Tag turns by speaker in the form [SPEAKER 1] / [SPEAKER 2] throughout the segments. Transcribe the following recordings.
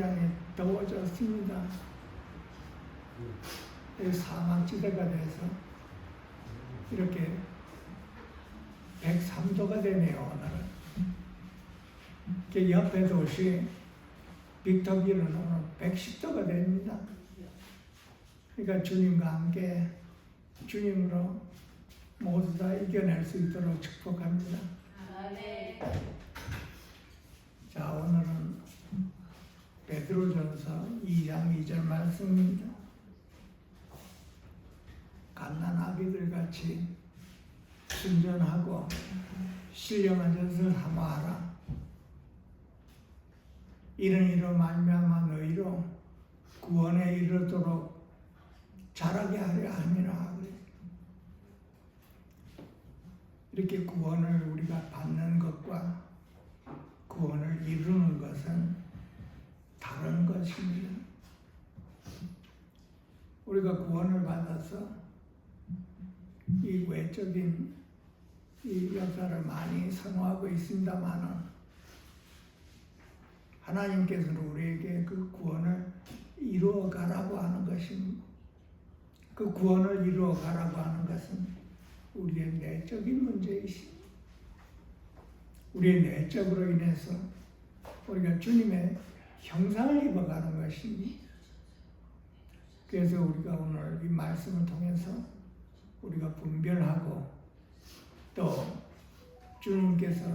[SPEAKER 1] 굉장히 더워졌습니다. 사막지대가 돼서 이렇게 103도가 되네요, 오늘은. 옆에 도시 빅터빌은 오늘 110도가 됩니다. 그러니까 주님과 함께 주님으로 모두 다 이겨낼 수 있도록 축복합니다. 자, 오늘은 베드로전서 2장 2절 말씀입니다. 갓난아기들 같이 순전하고 신령한 젖을 사모하라. 이는 이로 말미암아 너희로 구원에 이르도록 자라게 하려 함이라. 이렇게 구원을 우리가 받는 것과 구원을 이루는 것은 다른 것입니다. 우리가 구원을 받아서 이 외적인 이 역사를 많이 선호하고 있습니다만은 하나님께서는 우리에게 그 구원을 이루어 가라고 하는 것입니다. 그 구원을 이루어 가라고 하는 것은 우리의 내적인 문제이십니다. 우리의 내적으로 인해서 우리가 주님의 형상을 입어가는 것입니다. 그래서 우리가 오늘 이 말씀을 통해서 우리가 분별하고 또 주님께서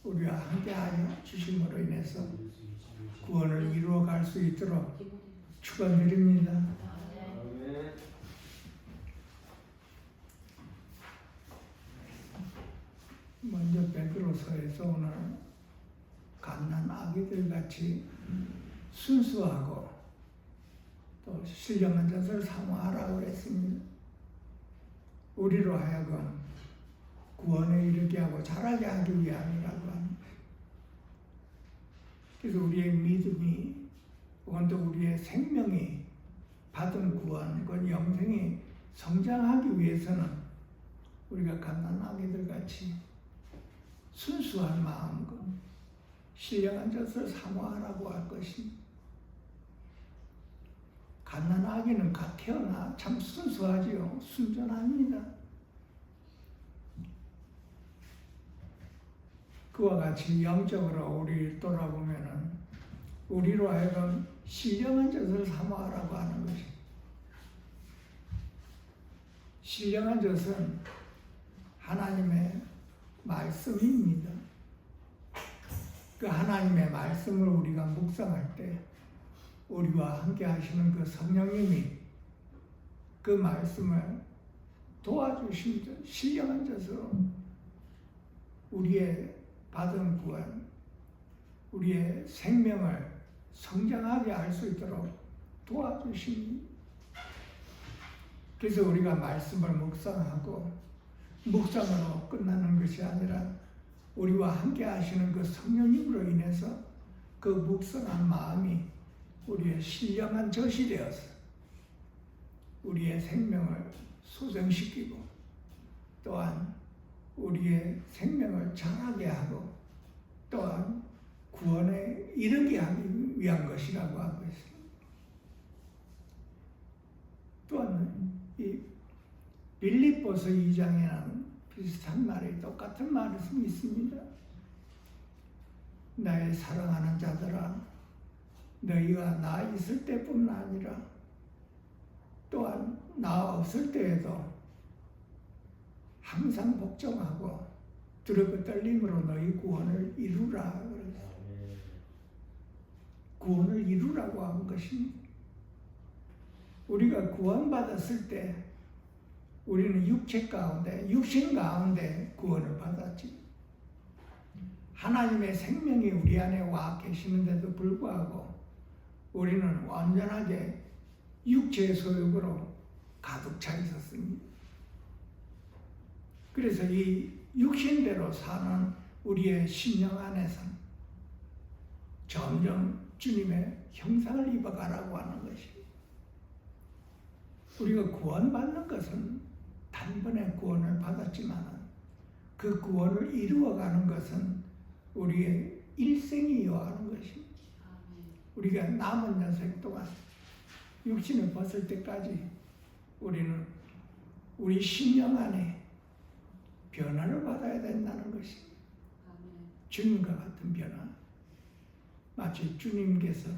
[SPEAKER 1] 우리와 함께하여 주심으로 인해서 구원을 이루어갈 수 있도록 축원드립니다. 먼저 베드로서에서 오늘 갓난아기들 같이 순수하고 또 신령한 젖을 사모하라고 했습니다. 우리로 하여금 구원에 이르게 하고 자라게 하기 위함이라고 합니다. 그래서 우리의 믿음이 혹은 또 우리의 생명이 받은 구원, 그 영생이 성장하기 위해서는 우리가 갓난아기들 같이 순수한 마음과 신령한 젖을 사모하라고 할 것입니다. 갓난아기는 갓 태어나 참 순수하지요. 순전합니다. 그와 같이 영적으로 우리 돌아보면은 우리로 하여금 신령한 젖을 사모하라고 하는 것입니다. 신령한 젖은 하나님의 말씀입니다. 그 하나님의 말씀을 우리가 묵상할 때 우리와 함께 하시는 그 성령님이 그 말씀을 도와주십니다. 신령한 젖으로 우리의 받은 구원, 우리의 생명을 성장하게 할 수 있도록 도와주십니다. 그래서 우리가 말씀을 묵상하고 묵상으로 끝나는 것이 아니라 우리와 함께 하시는 그 성령님으로 인해서 그 묵상한 마음이 우리의 신령한 젖이 되어서 우리의 생명을 소생시키고 또한 우리의 생명을 자라게 하고 또한 구원에 이르게 하기 위한 것이라고 하고 있습니다. 또한 이 빌립보서 2장에는 비슷한 말이 똑같은 말씀이 있습니다. 나의 사랑하는 자들아, 너희가 나 있을 때뿐 아니라 또한 나 없을 때에도 항상 복종하고 두렵고 떨림으로 너희 구원을 이루라. 구원을 이루라고 한 것입니다. 우리가 구원받았을 때 우리는 육신 가운데 구원을 받았지. 하나님의 생명이 우리 안에 와 계시는데도 불구하고 우리는 완전하게 육체의 소욕으로 가득 차 있었습니다. 그래서 이 육신대로 사는 우리의 심령 안에서 점점 주님의 형상을 입어가라고 하는 것입니다. 우리가 구원받는 것은 단번에 구원을 받았지만 그 구원을 이루어가는 것은 우리의 일생이 요하는 것입니다. 우리가 남은 여생 동안 육신을 벗을 때까지 우리는 우리 심령 안에 변화를 받아야 된다는 것이 주님과 같은 변화. 마치 주님께서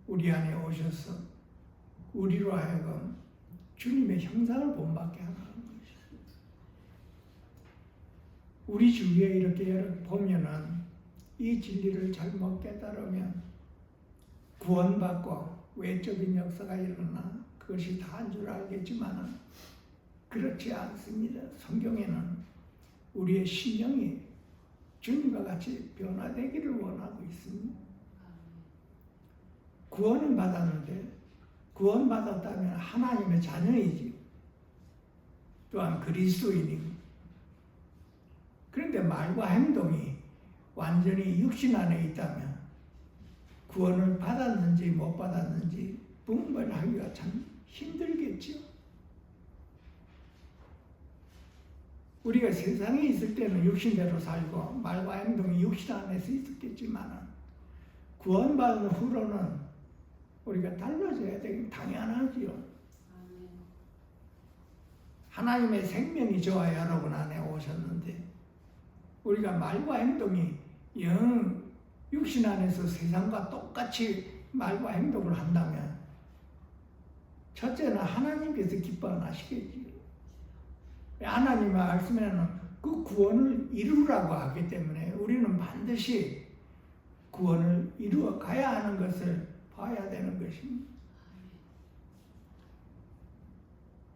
[SPEAKER 1] 우리 안에 오셔서 우리로 하여금 주님의 형상을 본받게 하는 것이. 우리 주위에 이렇게 보면은 이 진리를 잘못 깨달으면 구원받고 외적인 역사가 일어나 그것이 다인 줄 알겠지만 그렇지 않습니다. 성경에는 우리의 심령이 주님과 같이 변화되기를 원하고 있습니다. 구원은 받았는데 구원받았다면 하나님의 자녀이지 또한 그리스도인이고 그런데 말과 행동이 완전히 육신 안에 있다면 구원을 받았는지 못 받았는지 분별하기가 참 힘들겠죠. 우리가 세상에 있을 때는 육신대로 살고 말과 행동이 육신 안에서 있었겠지만 구원받은 후로는 우리가 달라져야 되긴 당연하지요. 하나님의 생명이 저와 여러분 안에 오셨는데 우리가 말과 행동이 영 육신 안에서 세상과 똑같이 말과 행동을 한다면 첫째는 하나님께서 기뻐 안 하시겠지요. 하나님의 말씀에는 그 구원을 이루라고 하기 때문에 우리는 반드시 구원을 이루어 가야 하는 것을 봐야 되는 것입니다.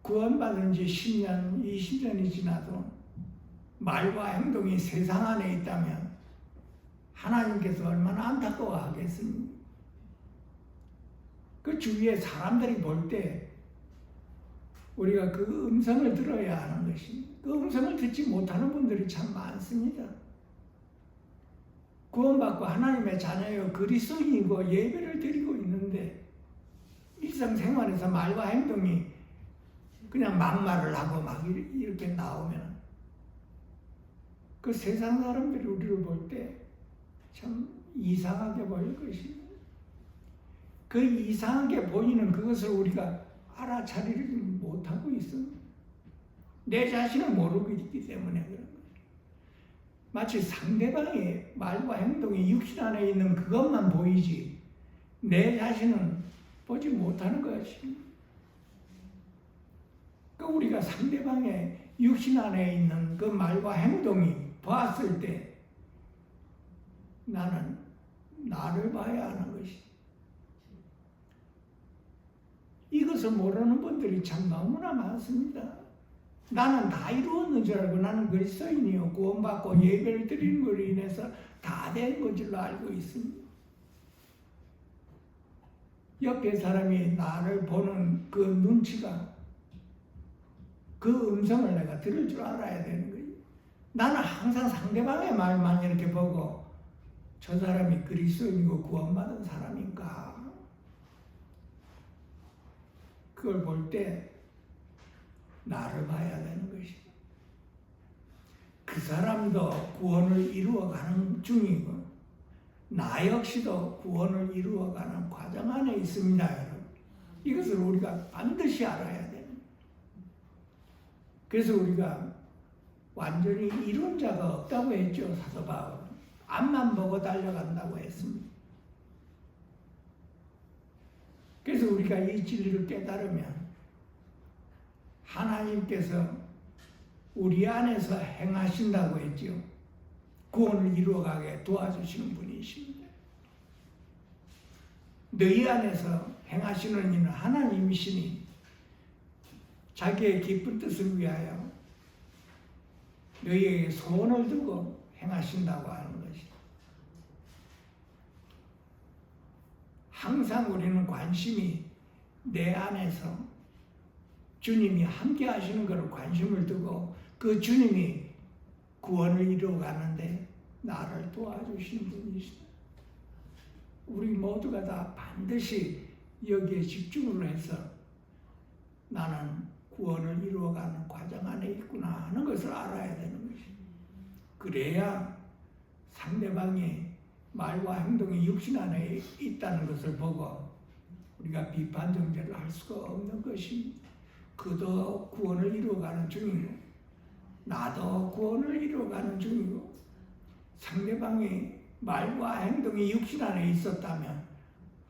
[SPEAKER 1] 구원받은 지 10년, 20년이 지나도 말과 행동이 세상 안에 있다면 하나님께서 얼마나 안타까워하겠습니까? 그 주위에 사람들이 볼 때 우리가 그 음성을 들어야 하는 것입니다. 그 음성을 듣지 못하는 분들이 참 많습니다. 구원받고 하나님의 자녀요 그리스도인이고 예배를 드리고 있는데 일상생활에서 말과 행동이 그냥 막말을 하고 막 이렇게 나오면 그 세상 사람들이 우리를 볼 때 참 이상하게 보일 것입니다. 그 이상하게 보이는 그것을 우리가 알아차리지 못하고 있습니다. 내 자신을 모르고 있기 때문에 그런 거예요. 마치 상대방의 말과 행동이 육신 안에 있는 그것만 보이지 내 자신은 보지 못하는 것입니다. 그러니까 우리가 상대방의 육신 안에 있는 그 말과 행동이 봤을 때 나는 나를 봐야 하는 것이. 이것을 모르는 분들이 참 너무나 많습니다. 나는 다 이루었는 줄 알고 나는 그리스도인이요 구원받고 예배를 드리는 것으로 인해서 다 된 것으로 알고 있습니다. 옆에 사람이 나를 보는 그 눈치가 그 음성을 내가 들을 줄 알아야 되는 거예요. 나는 항상 상대방의 말만 이렇게 보고 저 사람이 그리스도인이고 구원받은 사람인가 그걸 볼 때 나를 봐야 되는 것이. 그 사람도 구원을 이루어가는 중이고 나 역시도 구원을 이루어가는 과정 안에 있습니다, 여러분. 이것을 우리가 반드시 알아야 돼요. 그래서 우리가 완전히 이룬 자가 없다고 했죠, 사도 바울은. 앞만 보고 달려간다고 했습니다. 그래서 우리가 이 진리를 깨달으면 하나님께서 우리 안에서 행하신다고 했죠. 구원을 이루어가게 도와주시는 분이십니다. 너희 안에서 행하시는 이는 하나님이시니 자기의 기쁜 뜻을 위하여 너희에게 소원을 두고 행하신다고 하는 것이다. 항상 우리는 관심이 내 안에서 주님이 함께 하시는 것을 관심을 두고 그 주님이 구원을 이루어가는데 나를 도와주시는 분이시다. 우리 모두가 다 반드시 여기에 집중을 해서 나는 구원을 이루어가는 과정 안에 있구나 하는 것을 알아야 되는 것입니다. 그래야 상대방이 말과 행동이 육신 안에 있다는 것을 보고 우리가 비판 정죄를 할 수가 없는 것입니다. 그도 구원을 이루어가는 중이고 나도 구원을 이루어가는 중이고 상대방의 말과 행동이 육신 안에 있었다면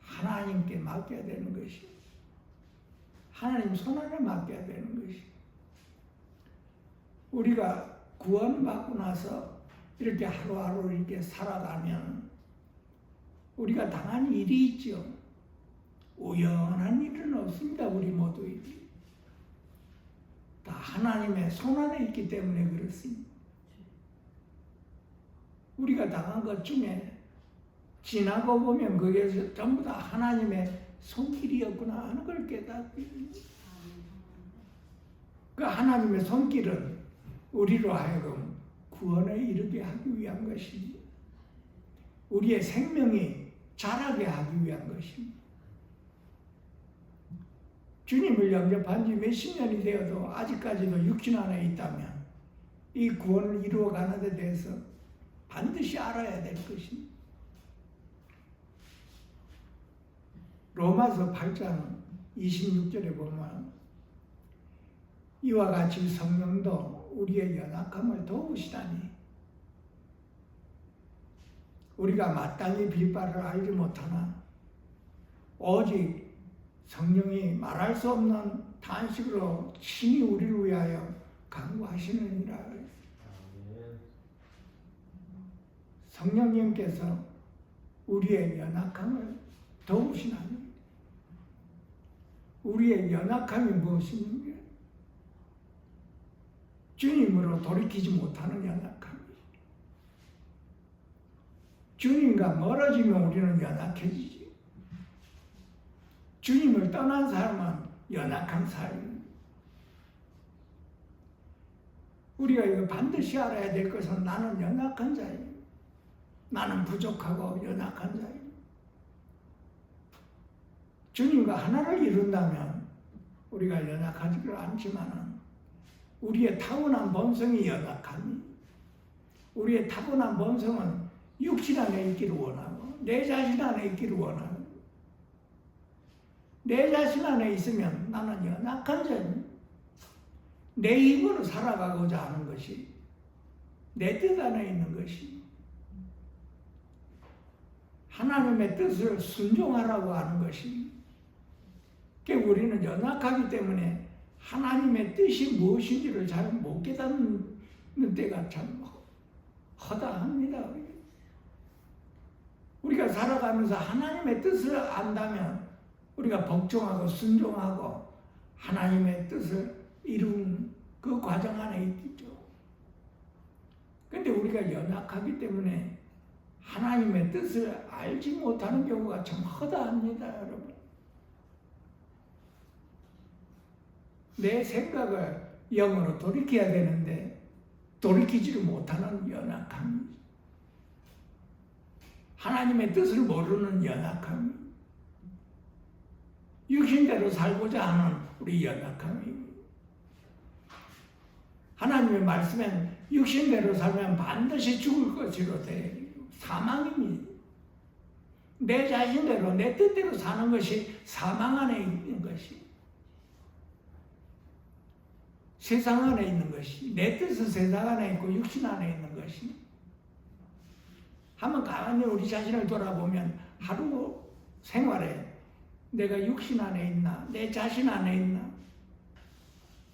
[SPEAKER 1] 하나님께 맡겨야 되는 것이 하나님 손 안에 맡겨야 되는 것이 우리가 구원받고 나서 이렇게 하루하루 이렇게 살아가면 우리가 당한 일이 있죠. 우연한 일은 없습니다. 우리 모두에게 다 하나님의 손 안에 있기 때문에 그렇습니다. 우리가 당한 것 중에 지나고 보면 그게 전부 다 하나님의 손길이었구나 하는 걸 깨닫게 됩니다. 그 하나님의 손길은 우리로 하여금 구원에 이르게 하기 위한 것이지 우리의 생명이 자라게 하기 위한 것입니다. 주님을 영접한 지 몇십 년이 되어도 아직까지도 육신 안에 있다면 이 구원을 이루어가는 데 대해서 반드시 알아야 될 것입니다. 로마서 8장 26절에 보면 이와 같이 성령도 우리의 연약함을 도우시다니 우리가 마땅히 빌 바를 알지 못하나 오직 성령이 말할 수 없는 탄식으로 친히 우리를 위하여 간구하시느니라. 성령님께서 우리의 연약함을 도우시나니 우리의 연약함이 무엇입니까? 주님으로 돌이키지 못하는 연약함. 주님과 멀어지면 우리는 연약해지지. 주님을 떠난 사람은 연약한 사람입니다. 우리가 이거 반드시 알아야 될 것은 나는 연약한 자입니다. 나는 부족하고 연약한 자입니다. 주님과 하나를 이룬다면 우리가 연약하지를 않지만 우리의 타고난 본성이 연약합니다. 우리의 타고난 본성은 육신 안에 있기를 원하고 내 자신 안에 있기를 원하고 내 자신 안에 있으면 나는 연약한 자입니다. 내 힘으로 살아가고자 하는 것이 내 뜻 안에 있는 것이 하나님의 뜻을 순종하라고 하는 것이 우리는 연약하기 때문에 하나님의 뜻이 무엇인지를 잘 못 깨닫는 때가 참 허다합니다. 우리가 살아가면서 하나님의 뜻을 안다면 우리가 복종하고 순종하고 하나님의 뜻을 이룬 그 과정 안에 있겠죠. 그런데 우리가 연약하기 때문에 하나님의 뜻을 알지 못하는 경우가 참 허다합니다, 여러분. 내 생각을 영으로 돌이켜야 되는데 돌이키지를 못하는 연약함, 하나님의 뜻을 모르는 연약함, 육신대로 살고자 하는 우리 연약함입니다. 하나님의 말씀엔 육신대로 살면 반드시 죽을 것으로 돼 사망입니다. 내 자신대로 내 뜻대로 사는 것이 사망 안에 있는 것이 세상 안에 있는 것이 내 뜻은 세상 안에 있고 육신 안에 있는 것이 한번 가만히 우리 자신을 돌아보면 하루 생활에 내가 육신 안에 있나 내 자신 안에 있나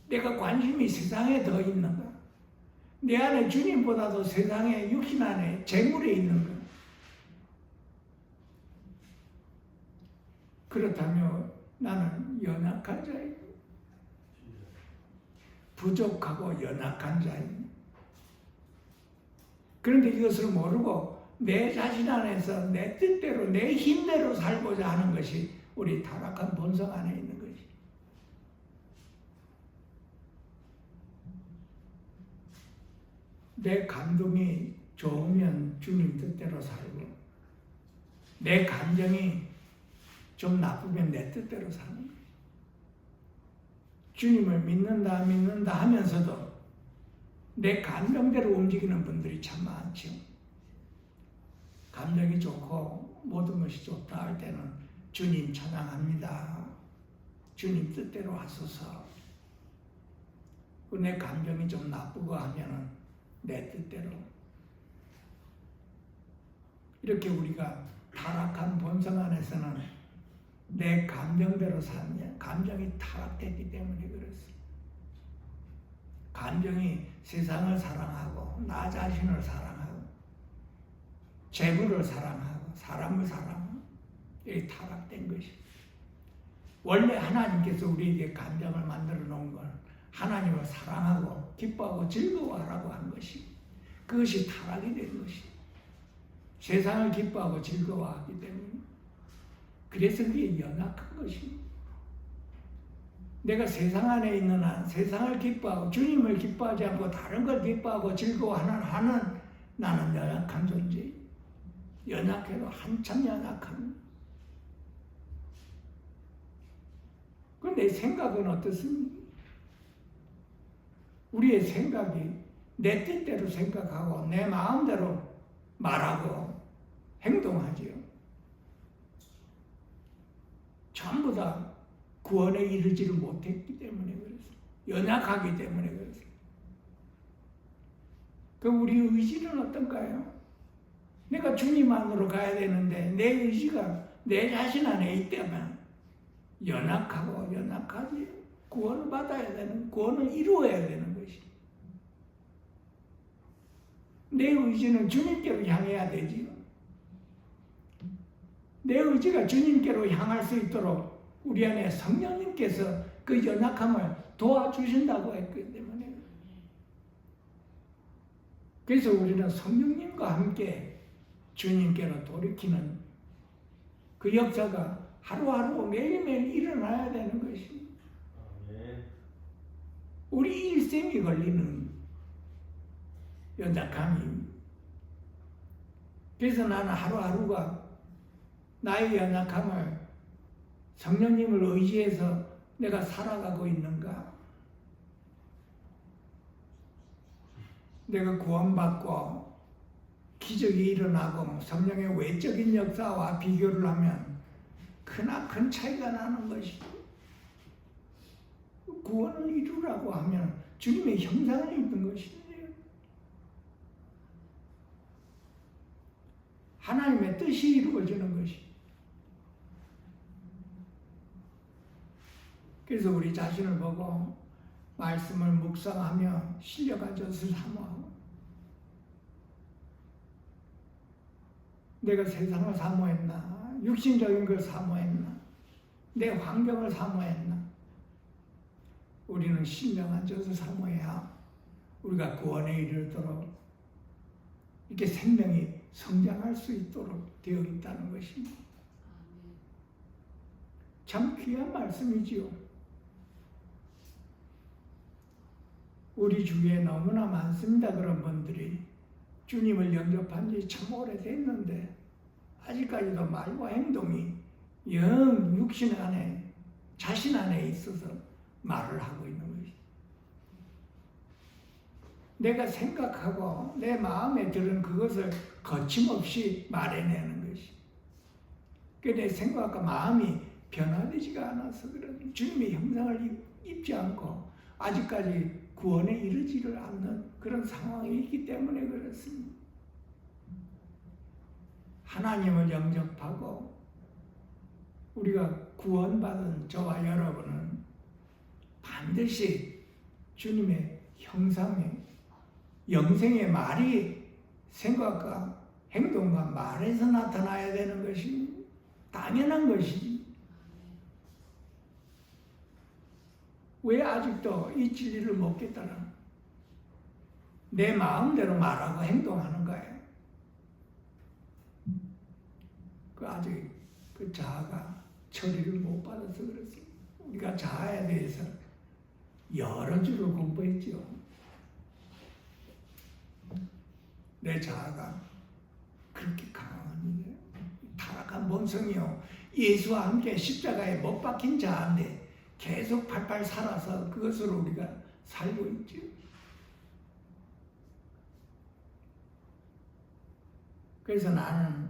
[SPEAKER 1] 내가 관심이 세상에 더 있는가 내 안에 주님보다도 세상에 육신 안에 재물에 있는가 그렇다면 나는 연약한 자입니다. 부족하고 연약한 자입니다. 그런데 이것을 모르고 내 자신 안에서 내 뜻대로 내 힘대로 살고자 하는 것이 우리 타락한 본성 안에 있는 것이. 내 감동이 좋으면 주님 뜻대로 살고 내 감정이 좀 나쁘면 내 뜻대로 사는 거예요. 주님을 믿는다 하면서도 내 감정대로 움직이는 분들이 참 많죠. 감정이 좋고 모든 것이 좋다 할 때는 주님 찬양합니다. 주님 뜻대로 하소서. 내 감정이 좀 나쁘고 하면은 내 뜻대로. 이렇게 우리가 타락한 본성 안에서는 내 감정대로 사냐. 감정이 타락됐기 때문에 그렇습니다. 감정이 세상을 사랑하고 나 자신을 사랑하고 재물을 사랑하고 사람을 사랑하고 이게 타락된 것입니다. 원래 하나님께서 우리에게 감정을 만들어 놓은 건 하나님을 사랑하고 기뻐하고 즐거워하라고 한 것이 그것이 타락이 된 것이 세상을 기뻐하고 즐거워하기 때문에 그래서 그게 연약한 것입니다. 내가 세상 안에 있는 한 세상을 기뻐하고 주님을 기뻐하지 않고 다른 걸 기뻐하고 즐거워하는 한은 나는 연약한 존재. 연약해도 한참 연약한. 그런데 내 생각은 어떻습니까? 우리의 생각이 내 뜻대로 생각하고 내 마음대로 말하고 행동하지요. 전부 다 구원에 이르지를 못했기 때문에 그렇습니다. 연약하기 때문에 그렇습니다. 그럼 우리 의지는 어떤가요? 내가 주님 안으로 가야 되는데 내 의지가 내 자신 안에 있다면 연약하고 연약하지. 구원을 받아야 되는, 구원을 이루어야 되는 것이. 내 의지는 주님께로 향해야 되지요. 내 의지가 주님께로 향할 수 있도록 우리 안에 성령님께서 그 연약함을 도와주신다고 했기 때문에 그래서 우리는 성령님과 함께 주님께로 돌이키는 그 역사가 하루하루 매일매일 일어나야 되는 것입니다. 우리 일생이 걸리는 연약함입니다. 그래서 나는 하루하루가 나의 연약함을 성령님을 의지해서 내가 살아가고 있는가? 내가 구원받고 기적이 일어나고 성령의 외적인 역사와 비교를 하면 크나큰 차이가 나는 것이고 구원을 이루라고 하면 주님의 형상을 입는 것이에요. 하나님의 뜻이 이루어지는 것이. 그래서 우리 자신을 보고 말씀을 묵상하며 신령한 젖을 사모하고 내가 세상을 사모했나? 육신적인 걸 사모했나? 내 환경을 사모했나? 우리는 신령한 젖을 사모해야 우리가 구원에 이르도록 이렇게 생명이 성장할 수 있도록 되어 있다는 것입니다. 참 귀한 말씀이지요. 우리 주위에 너무나 많습니다. 그런 분들이 주님을 영접한 지 참 오래됐는데 아직까지도 말과 행동이 영 육신 안에 자신 안에 있어서 말을 하고 있는 것이. 내가 생각하고 내 마음에 들은 그것을 거침없이 말해내는 것이. 내 생각과 마음이 변화되지가 않아서 그런 주님의 형상을 입지 않고 아직까지 구원에 이르지를 않는 그런 상황이 있기 때문에 그렇습니다. 하나님을 영접하고 우리가 구원받은 저와 여러분은 반드시 주님의 형상에 영생의 말이 생각과 행동과 말에서 나타나야 되는 것이 당연한 것이지. 왜 아직도 이 진리를 못 깨달아? 내 마음대로 말하고 행동하는 거예요. 그 아직 그 자아가 처리를 못 받아서 그렇습니다. 우리가 자아에 대해서 여러 주를 공부했죠. 내 자아가 그렇게 강합니다. 타락한 본성이요. 예수와 함께 십자가에 못 박힌 자아인데 계속 팔팔 살아서 그것으로 우리가 살고 있죠. 그래서 나는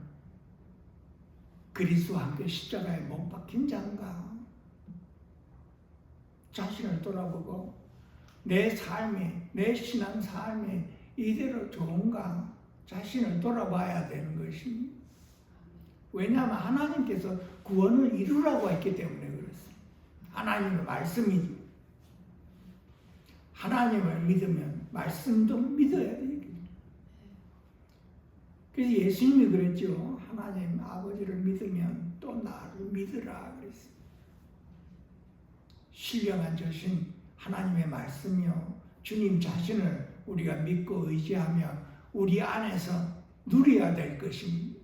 [SPEAKER 1] 그리스도와 함께 십자가에 못 박힌 자인가? 자신을 돌아보고 내 삶이, 내 신앙 삶이 이대로 좋은가? 자신을 돌아봐야 되는 것입니다. 왜냐하면 하나님께서 구원을 이루라고 했기 때문에 그렇습니다. 하나님의 말씀이지. 하나님을 믿으면 말씀도 믿어야 되겠죠. 그래서 예수님이 그랬죠. 하나님 아버지를 믿으면 또 나를 믿으라 그랬어요. 신령한 저신 하나님의 말씀이요, 주님 자신을 우리가 믿고 의지하며 우리 안에서 누려야 될 것입니다.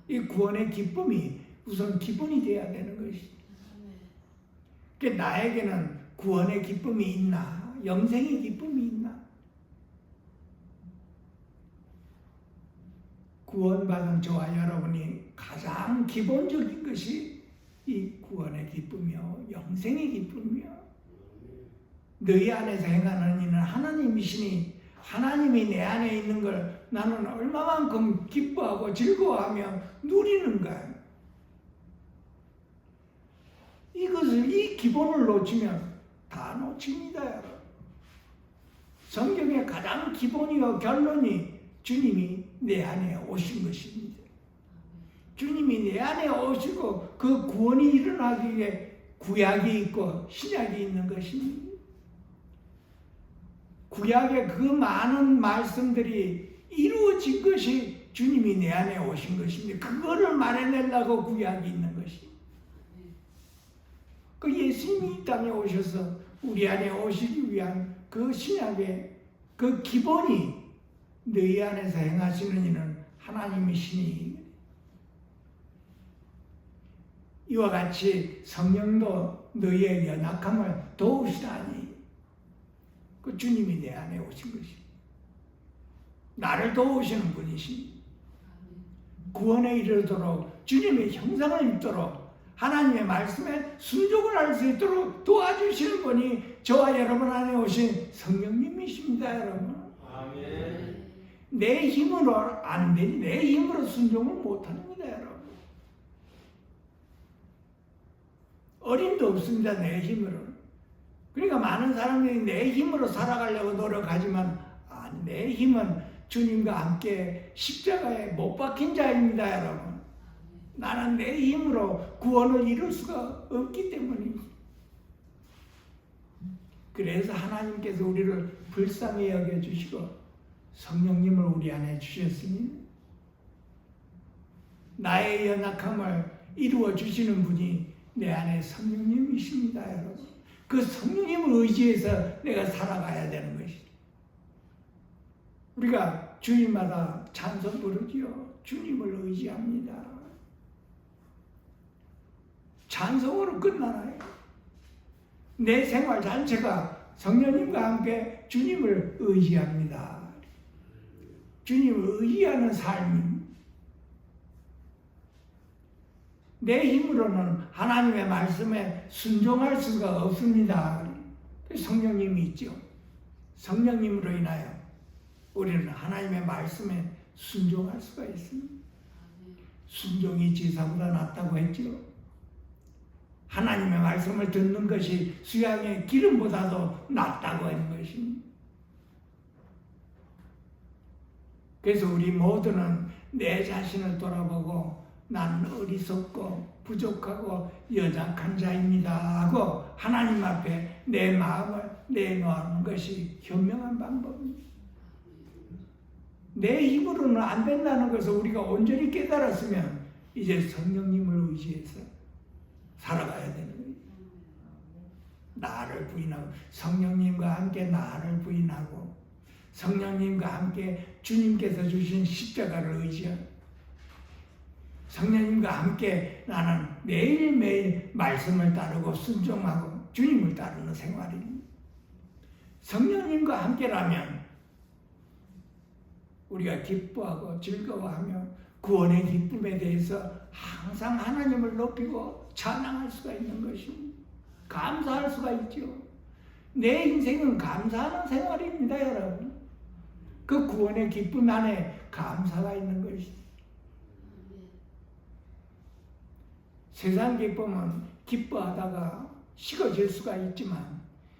[SPEAKER 1] 이 구원의 기쁨이 우선 기본이 되어야 되는 것이죠. 그러니까 나에게는 구원의 기쁨이 있나? 영생의 기쁨이 있나? 구원받은 저와 여러분이 가장 기본적인 것이 이 구원의 기쁨이요, 영생의 기쁨이요. 너희 안에서 행하는 이는 하나님이시니 하나님이 내 안에 있는 걸 나는 얼마만큼 기뻐하고 즐거워하며 누리는가. 이것을, 이 기본을 놓치면 다 놓칩니다, 여러분. 성경의 가장 기본이요 결론이 주님이 내 안에 오신 것입니다. 주님이 내 안에 오시고 그 구원이 일어나기 위해 구약이 있고 신약이 있는 것입니다. 구약의 그 많은 말씀들이 이루어진 것이 주님이 내 안에 오신 것입니다. 그거를 말해내려고 구약이 있는 것입니다. 그 예수님이 이 땅에 오셔서 우리 안에 오시기 위한 그 신약의 그 기본이 너희 안에서 행하시는 이는 하나님이시니, 이와 같이 성령도 너희의 연약함을 도우시다니, 그 주님이 내 안에 오신 것입니다. 나를 도우시는 분이십니다. 구원에 이르도록 주님의 형상을 입도록 하나님의 말씀에 순종을 할 수 있도록 도와주시는 분이 저와 여러분 안에 오신 성령님이십니다, 여러분.
[SPEAKER 2] 아멘.
[SPEAKER 1] 내 힘으로 안 되니, 내 힘으로 순종을 못합니다, 여러분. 어림도 없습니다, 내 힘으로. 그러니까 많은 사람들이 내 힘으로 살아가려고 노력하지만 내 힘은 주님과 함께 십자가에 못 박힌 자입니다, 여러분. 나는 내 힘으로 구원을 이룰 수가 없기 때문이지. 그래서 하나님께서 우리를 불쌍히 여겨주시고 성령님을 우리 안에 주셨으니 나의 연약함을 이루어 주시는 분이 내 안에 성령님이십니다, 여러분. 그 성령님을 의지해서 내가 살아가야 되는 것이죠. 우리가 주일마다 찬송 부르지요. 주님을 의지합니다. 찬송으로 끝나나요? 내 생활 자체가 성령님과 함께 주님을 의지합니다. 주님을 의지하는 삶입니다. 내 힘으로는 하나님의 말씀에 순종할 수가 없습니다. 성령님이 있죠. 성령님으로 인하여 우리는 하나님의 말씀에 순종할 수가 있습니다. 순종이 제사보다 낫다고 했죠. 하나님의 말씀을 듣는 것이 수양의 기름보다도 낫다고 하는 것입니다. 그래서 우리 모두는 내 자신을 돌아보고 나는 어리석고 부족하고 연약한 자입니다 하고 하나님 앞에 내 마음을 내놓는 것이 현명한 방법입니다. 내 힘으로는 안 된다는 것을 우리가 온전히 깨달았으면 이제 성령님을 의지해서 살아가야 되는 거예요. 나를 부인하고 성령님과 함께 나를 부인하고 성령님과 함께 주님께서 주신 십자가를 의지하고 성령님과 함께 나는 매일매일 말씀을 따르고 순종하고 주님을 따르는 생활입니다. 성령님과 함께라면 우리가 기뻐하고 즐거워하며 구원의 기쁨에 대해서 항상 하나님을 높이고 찬양할 수가 있는 것입니다. 감사할 수가 있죠. 내 인생은 감사하는 생활입니다, 여러분. 그 구원의 기쁨 안에 감사가 있는 것이죠. 세상 기쁨은 기뻐하다가 식어질 수가 있지만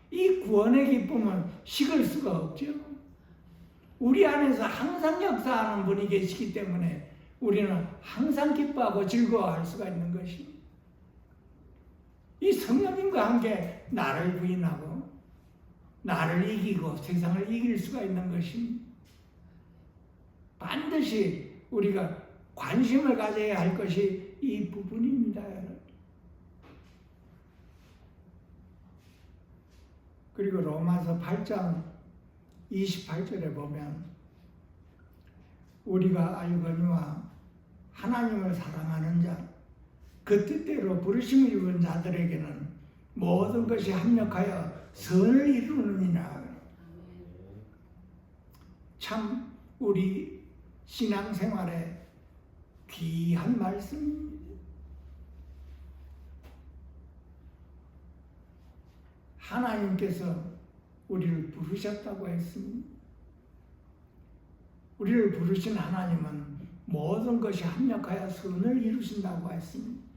[SPEAKER 1] 이 구원의 기쁨은 식을 수가 없죠. 우리 안에서 항상 역사하는 분이 계시기 때문에 우리는 항상 기뻐하고 즐거워할 수가 있는 것입니다. 이 성령님과 함께 나를 부인하고 나를 이기고 세상을 이길 수가 있는 것입니다. 반드시 우리가 관심을 가져야 할 것이 이 부분입니다. 그리고 로마서 8장 28절에 보면 우리가 알거니와 하나님을 사랑하는 자 그 뜻대로 부르심을 입은 자들에게는 모든 것이 합력하여 선을 이루느니라. 참 우리 신앙생활에 귀한 말씀입니다. 하나님께서 우리를 부르셨다고 했습니다. 우리를 부르신 하나님은 모든 것이 합력하여 선을 이루신다고 했습니다.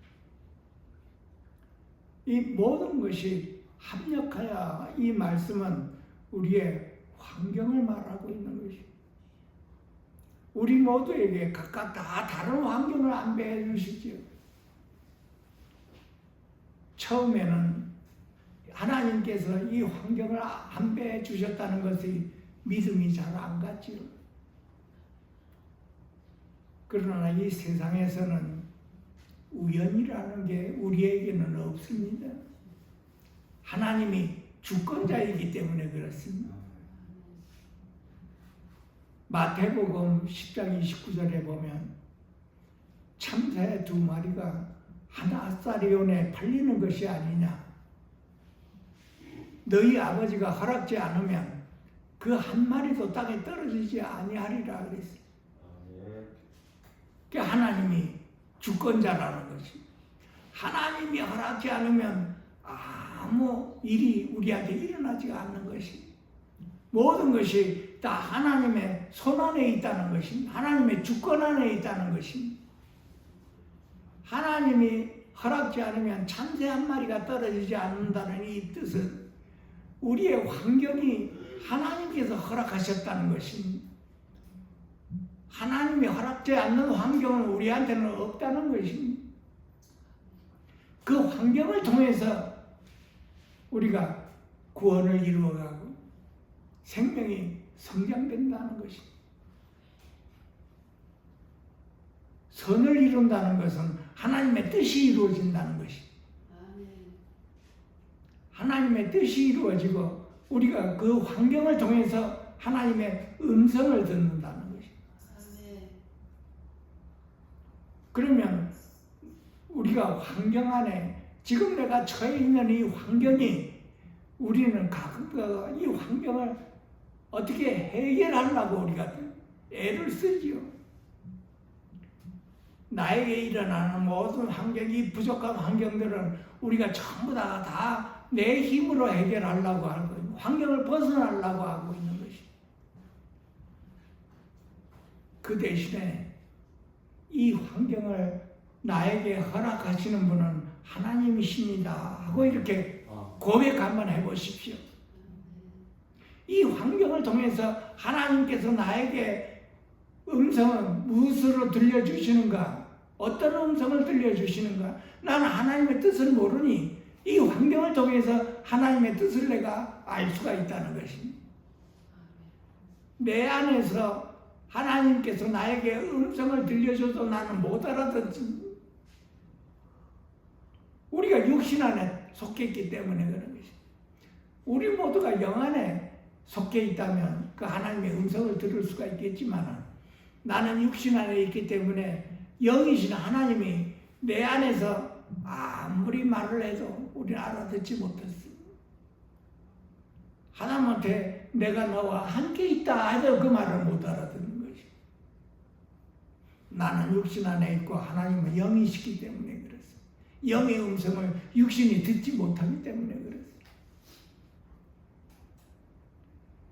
[SPEAKER 1] 이 모든 것이 합력하여 이 말씀은 우리의 환경을 말하고 있는 것입니다. 우리 모두에게 각각 다 다른 환경을 안배해 주시지요. 처음에는 하나님께서 이 환경을 안배해 주셨다는 것이 믿음이 잘 안 갔지요. 그러나 이 세상에서는 우연이라는 게 우리에게는 없습니다. 하나님이 주권자이기 때문에 그렇습니다. 마태복음 10장 29절에 보면 참새 2마리가 한 아사리온에 팔리는 것이 아니냐. 너희 아버지가 허락지 않으면 그 한 마리도 땅에 떨어지지 아니하리라 그랬어요. 그러니까 하나님이 주권자라는 것이. 하나님이 허락지 않으면 아무 일이 우리한테 일어나지 않는 것이. 모든 것이 다 하나님의 손 안에 있다는 것입니다. 하나님의 주권 안에 있다는 것입니다. 하나님이 허락지 않으면 참새 한 마리가 떨어지지 않는다는 이 뜻은 우리의 환경이 하나님께서 허락하셨다는 것입니다. 하나님이 허락지 않는 환경은 우리한테는 없다는 것입니다. 그 환경을 통해서 우리가 구원을 이루어가고 생명이 성장된다는 것입니다. 선을 이룬다는 것은 하나님의 뜻이 이루어진다는 것입니다. 하나님의 뜻이 이루어지고 우리가 그 환경을 통해서 하나님의 음성을 듣는다는 것입니다. 그러면 우리가 환경 안에 지금 내가 처해 있는 이 환경이 우리는 가끔 이 환경을 어떻게 해결하려고 우리가 애를 쓰지요. 나에게 일어나는 모든 환경이 부족한 환경들은 우리가 전부 다 내 힘으로 해결하려고 하고 환경을 벗어나려고 하고 있는 것이. 그 대신에 이 환경을 나에게 허락하시는 분은 하나님이십니다 하고 이렇게 고백 한번 해보십시오. 이 환경을 통해서 하나님께서 나에게 음성은 무엇으로 들려주시는가? 어떤 음성을 들려주시는가? 나는 하나님의 뜻을 모르니 이 환경을 통해서 하나님의 뜻을 내가 알 수가 있다는 것입니다. 내 안에서 하나님께서 나에게 음성을 들려줘도 나는 못 알아듣지. 우리가 육신 안에 속해 있기 때문에 그런 것입니다. 우리 모두가 영 안에 속해 있다면 그 하나님의 음성을 들을 수가 있겠지만 나는 육신 안에 있기 때문에 영이신 하나님이 내 안에서 아무리 말을 해도 우리는 알아듣지 못했습니다. 하나님한테 내가 너와 함께 있다 해도 그 말을 못 알아듣는 것이. 나는 육신 안에 있고 하나님은 영이시기 때문에 그렇습니다. 영의 음성을 육신이 듣지 못하기 때문에 그렇습니다.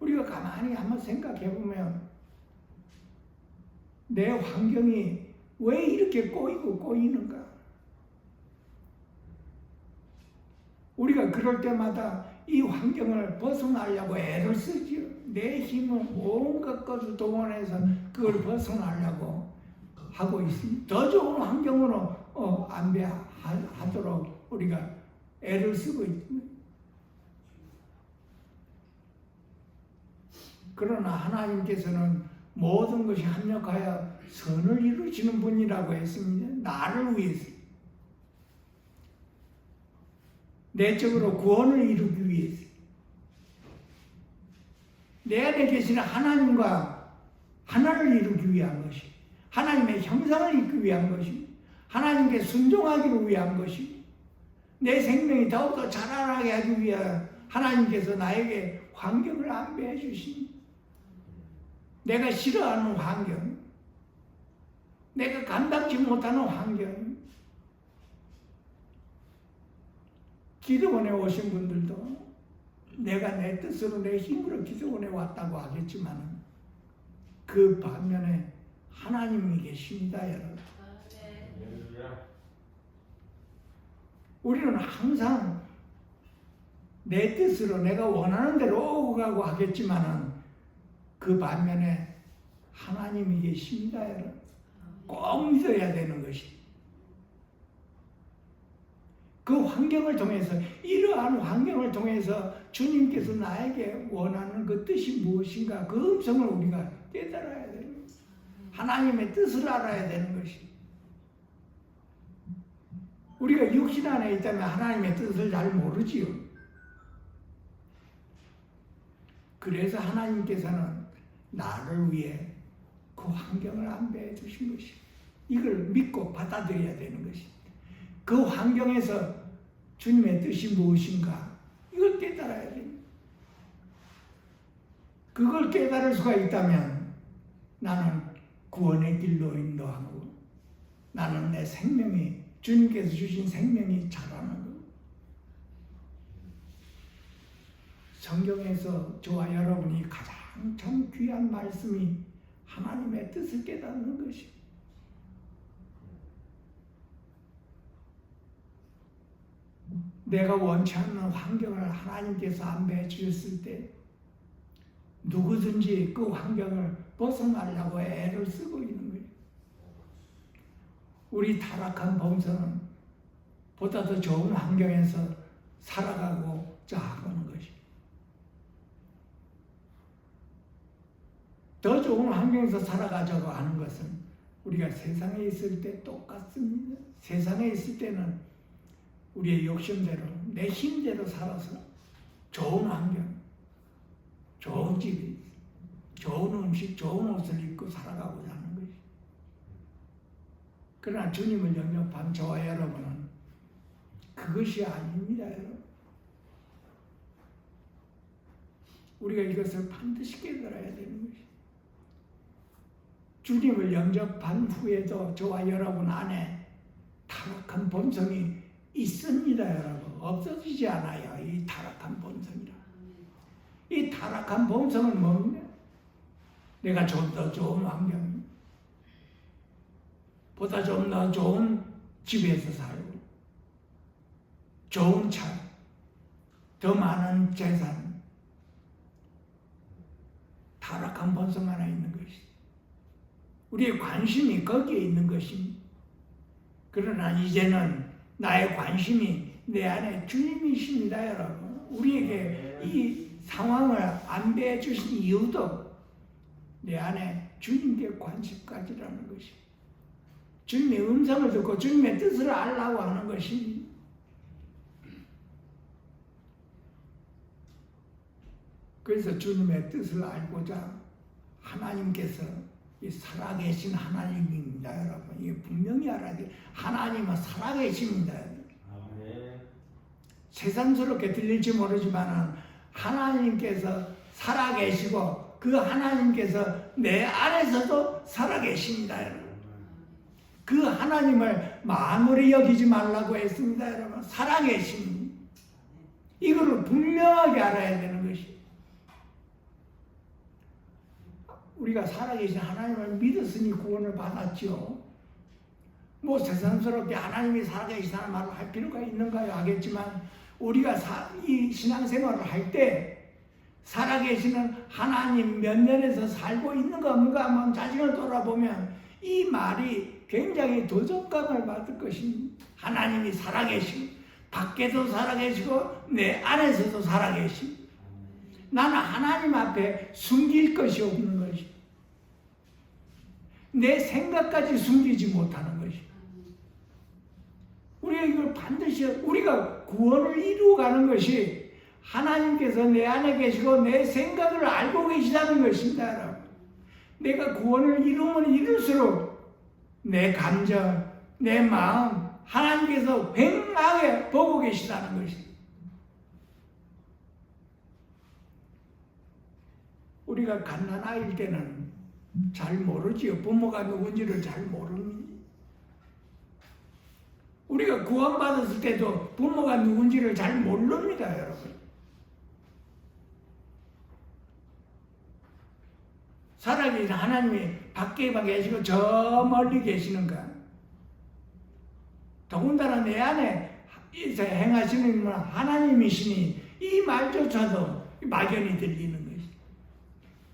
[SPEAKER 1] 우리가 가만히 한번 생각해 보면 내 환경이 왜 이렇게 꼬이고 꼬이는가? 우리가 그럴 때마다 이 환경을 벗어나려고 애를 쓰지요. 내 힘을 온갖 것을 동원해서 그걸 벗어나려고 하고 있습니다. 더 좋은 환경으로 안배하도록 우리가 애를 쓰고 있습니다. 그러나 하나님께서는 모든 것이 합력하여 선을 이루시는 분이라고 했습니다. 나를 위해서. 내적으로 구원을 이루기 위해서. 내 안에 계시는 하나님과 하나를 이루기 위한 것이, 하나님의 형상을 입기 위한 것이, 하나님께 순종하기를 위한 것이, 내 생명이 더욱더 자라나게 하기 위해 하나님께서 나에게 환경을 안배해 주십니다. 내가 싫어하는 환경, 내가 감당치 못하는 환경. 기도원에 오신 분들도 내가 내 뜻으로 내 힘으로 기도원에 왔다고 하겠지만 그 반면에 하나님이 계십니다, 여러분. 우리는 항상 내 뜻으로 내가 원하는 대로 오고 가고 하겠지만은 그 반면에 하나님이 계십니다, 여러분. 꼭 믿어야 되는 것이. 그 환경을 통해서, 이러한 환경을 통해서 주님께서 나에게 원하는 그 뜻이 무엇인가, 그 음성을 우리가 깨달아야 되는 것이. 하나님의 뜻을 알아야 되는 것이. 우리가 육신 안에 있다면 하나님의 뜻을 잘 모르지요. 그래서 하나님께서는 나를 위해 그 환경을 안배해 주신 것이. 이걸 믿고 받아들여야 되는 것이. 그 환경에서 주님의 뜻이 무엇인가, 이걸 깨달아야 됩니다. 그걸 깨달을 수가 있다면 나는 구원의 길로 인도하고, 나는 내 생명이, 주님께서 주신 생명이 자라는 것. 성경에서 저와 여러분이 가장 참 귀한 말씀이 하나님의 뜻을 깨닫는 것입니다. 내가 원치 않는 환경을 하나님께서 안배해 주셨을 때 누구든지 그 환경을 벗어나려고 애를 쓰고 있는 거예요. 우리 타락한 범성은 보다 더 좋은 환경에서 살아가고자 하는 것이. 더 좋은 환경에서 살아가자고 하는 것은 우리가 세상에 있을 때 똑같습니다. 세상에 있을 때는 우리의 욕심대로, 내 힘대로 살아서 좋은 환경, 좋은 집, 좋은 음식, 좋은 옷을 입고 살아가고자 하는 것이. 그러나 주님을 영접한 저와 여러분은 그것이 아닙니다, 여러분. 우리가 이것을 반드시 깨달아야 되는 것이. 주님을 영접한 후에도 저와 여러분 안에 타락한 본성이 있습니다, 여러분. 없어지지 않아요, 이 타락한 본성이라. 이 타락한 본성은 뭡니까? 내가 좀 더 좋은 환경, 보다 좀 더 좋은 집에서 살고, 좋은 차, 더 많은 재산. 타락한 본성 하나 있는 것이. 우리의 관심이 거기에 있는 것입니다. 그러나 이제는 나의 관심이 내 안에 주님이십니다, 여러분. 우리에게 이 상황을 안배해 주신 이유도 내 안에 주님께 관심 가지라는 것이. 주님의 음성을 듣고 주님의 뜻을 알라고 하는 것이. 그래서 주님의 뜻을 알고자 하나님께서 이 살아계신 하나님입니다, 여러분. 이게 분명히 알아야 돼요. 하나님은 살아계십니다. 세상스럽게 들릴지 모르지만 하나님께서 살아계시고 그 하나님께서 내 안에서도 살아계십니다, 여러분. 그 하나님을 만물이 여기지 말라고 했습니다, 여러분. 살아계십니다. 이거를 분명하게 알아야 되는 것이. 우리가 살아계신 하나님을 믿었으니 구원을 받았죠. 뭐 세상스럽게 하나님이 살아계시다는 말을 할 필요가 있는가요? 하겠지만 우리가 이 신앙생활을 할 때 살아계시는 하나님 몇 년에서 살고 있는 거 없는가 한번 자신을 돌아보면 이 말이 굉장히 도전감을 받을 것입니다. 하나님이 살아계시고 밖에도 살아계시고 내 안에서도 살아계시고 나는 하나님 앞에 숨길 것이 없는 것이 내 생각까지 숨기지 못하는 것이 우리가 이걸 반드시 우리가 구원을 이루어가는 것이 하나님께서 내 안에 계시고 내 생각을 알고 계시다는 것입니다. 여러분. 내가 구원을 이루면 이룰수록 내 감정, 내 마음 하나님께서 횡하게 보고 계시다는 것입니다. 우리가 갓난아이일 때는 잘 모르지요. 부모가 누군지를 잘 모릅니다. 우리가 구원받았을 때도 부모가 누군지를 잘 모릅니다, 여러분. 살아계신 하나님이 밖에만 계시고 저 멀리 계시는가? 더군다나 내 안에 행하시는 분은 하나님이시니 이 말조차도 막연히 들리는 것이.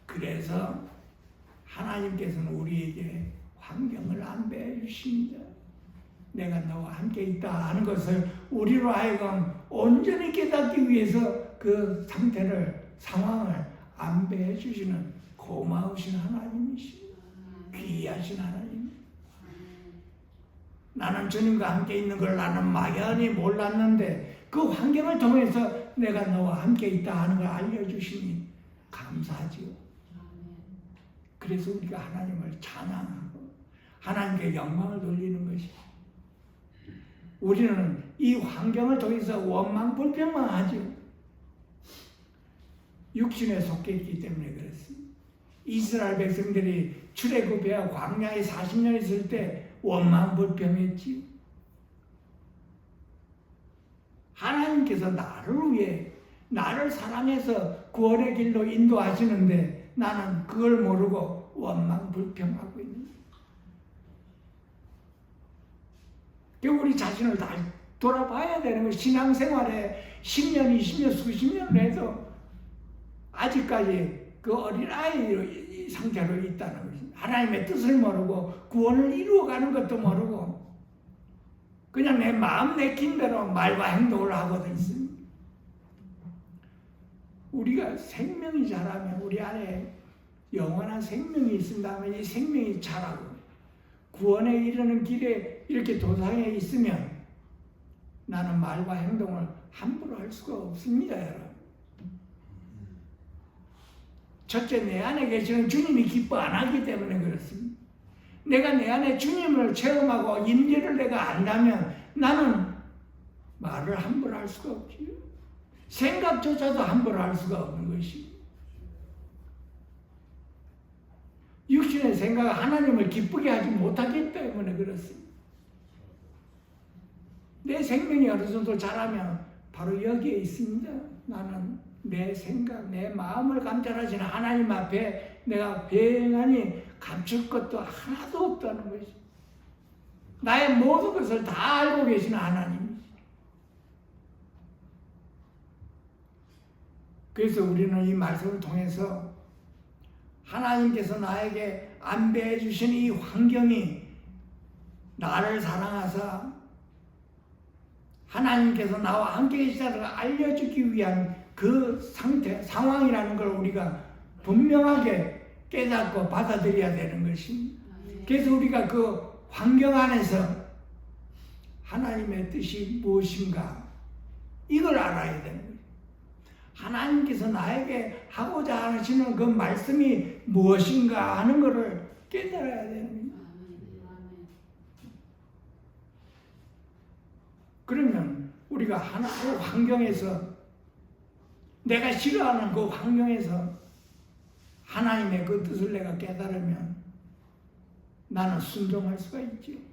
[SPEAKER 1] 그래서 하나님께서는 우리에게 환경을 안배해 주십니다. 내가 너와 함께 있다 하는 것을 우리로 하여금 온전히 깨닫기 위해서 그 상태를, 상황을 안배해 주시는 고마우신 하나님이십니다. 귀하신 하나님. 나는 주님과 함께 있는 걸 나는 막연히 몰랐는데 그 환경을 통해서 내가 너와 함께 있다 하는 걸 알려주시니 감사하지요. 그래서 우리가 하나님을 찬양하고 하나님께 영광을 돌리는 것이 우리는 이 환경을 통해서 원망 불평만 하죠. 육신에 속해 있기 때문에 그렇습니다. 이스라엘 백성들이 출애굽해야 광야에 40년 있을 때 원망 불평했지요. 하나님께서 나를 위해 나를 사랑해서 구원의 길로 인도하시는데 나는 그걸 모르고 원망 불평하고 있는 거예요. 우리 자신을 다 돌아봐야 되는 거예요. 신앙생활에 10년, 20년, 수십 년을 해도 아직까지 그 어린아이 상태로 있다는 것입니다. 하나님의 뜻을 모르고 구원을 이루어가는 것도 모르고 그냥 내 마음 내킨 대로 말과 행동을 하고도 있습니다. 우리가 생명이 자라면 우리 안에 영원한 생명이 있습니다만 이 생명이 자라고 구원에 이르는 길에 이렇게 도상에 있으면 나는 말과 행동을 함부로 할 수가 없습니다, 여러분. 첫째, 내 안에 계시는 주님이 기뻐 안 하기 때문에 그렇습니다. 내가 내 안에 주님을 체험하고 임재를 내가 안다면 나는 말을 함부로 할 수가 없지요. 생각조차도 함부로 할 수가 없는 것이. 육신의 생각은 하나님을 기쁘게 하지 못하기 때문에 그렇습니다. 내 생명이 어느 정도 자라면 바로 여기에 있습니다. 나는 내 생각, 내 마음을 감찰하시는 하나님 앞에 내가 배행하니 감출 것도 하나도 없다는 것이. 나의 모든 것을 다 알고 계시는 하나님이시. 그래서 우리는 이 말씀을 통해서 하나님께서 나에게 안배해 주신 이 환경이 나를 사랑하사 하나님께서 나와 함께 계시다는 걸 알려주기 위한 그 상태, 상황이라는 걸 우리가 분명하게 깨닫고 받아들여야 되는 것입니다. 그래서 우리가 그 환경 안에서 하나님의 뜻이 무엇인가 이걸 알아야 되는 거예요. 하나님께서 나에게 하고자 하시는 그 말씀이 무엇인가 하는 것을 깨달아야 됩니다. 그러면 우리가 하나의 환경에서 내가 싫어하는 그 환경에서 하나님의 그 뜻을 내가 깨달으면 나는 순종할 수가 있지.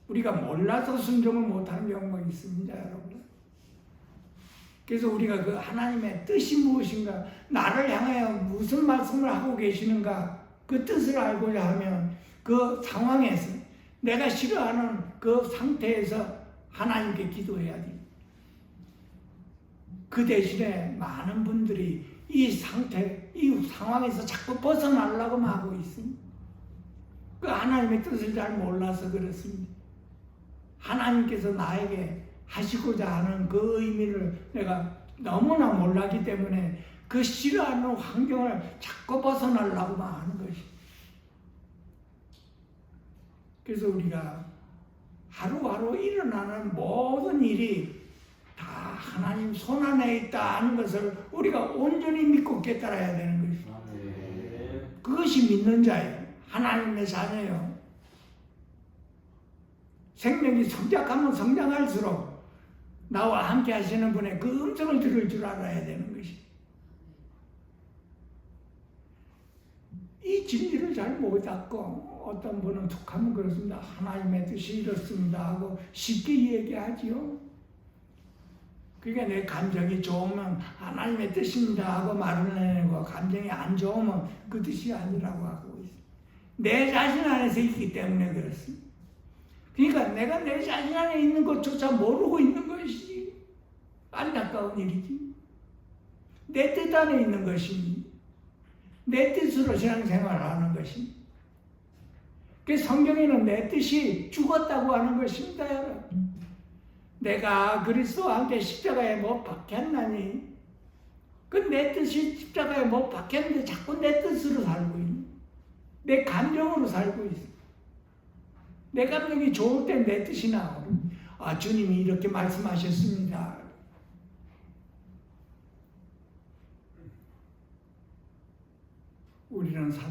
[SPEAKER 1] 우리가 몰라서 순종을 못하는 경우가 있습니다, 여러분. 그래서 우리가 그 하나님의 뜻이 무엇인가, 나를 향하여 무슨 말씀을 하고 계시는가, 그 뜻을 알고자 하면 그 상황에서 내가 싫어하는 그 상태에서 하나님께 기도해야 돼. 그 대신에 많은 분들이 이 상황에서 자꾸 벗어나려고 하고 있습니다. 그 하나님의 뜻을 잘 몰라서 그렇습니다. 하나님께서 나에게 하시고자 하는 그 의미를 내가 너무나 몰랐기 때문에 그 싫어하는 환경을 자꾸 벗어나려고 하는 것이. 그래서 우리가 하루하루 일어나는 모든 일이 다 하나님 손안에 있다 하는 것을 우리가 온전히 믿고 깨달아야 되는 것입니다. 그것이 믿는 자예요. 하나님의 자녀예요. 생명이 성장하면 성장할수록 나와 함께 하시는 분의 그 음성을 들을 줄 알아야 되는 것이. 이 진리를 잘 못 잡고 어떤 분은 툭하면 그렇습니다. 하나님의 뜻이 이렇습니다 하고 쉽게 얘기하지요. 그러니까 내 감정이 좋으면 하나님의 뜻입니다 하고 말을 해내고, 감정이 안 좋으면 그 뜻이 아니라고 하고 있어요. 내 자신 안에서 있기 때문에 그렇습니다. 그러니까 내가 내 자신 안에 있는 것조차 모르고 있는 것이 안타까운 일이지. 내 뜻 안에 있는 것이 내 뜻으로 신앙생활을 하는 것이. 그 성경에는 내 뜻이 죽었다고 하는 것입니다, 여러분. 내가 그리스도와 함께 십자가에 못 박혔나니, 그 내 뜻이 십자가에 못 박혔는데 자꾸 내 뜻으로 살고 있는, 내 감정으로 살고 있어. 내 감정이 좋을 때 내 뜻이 나오고, 아, 주님이 이렇게 말씀하셨습니다. 우리는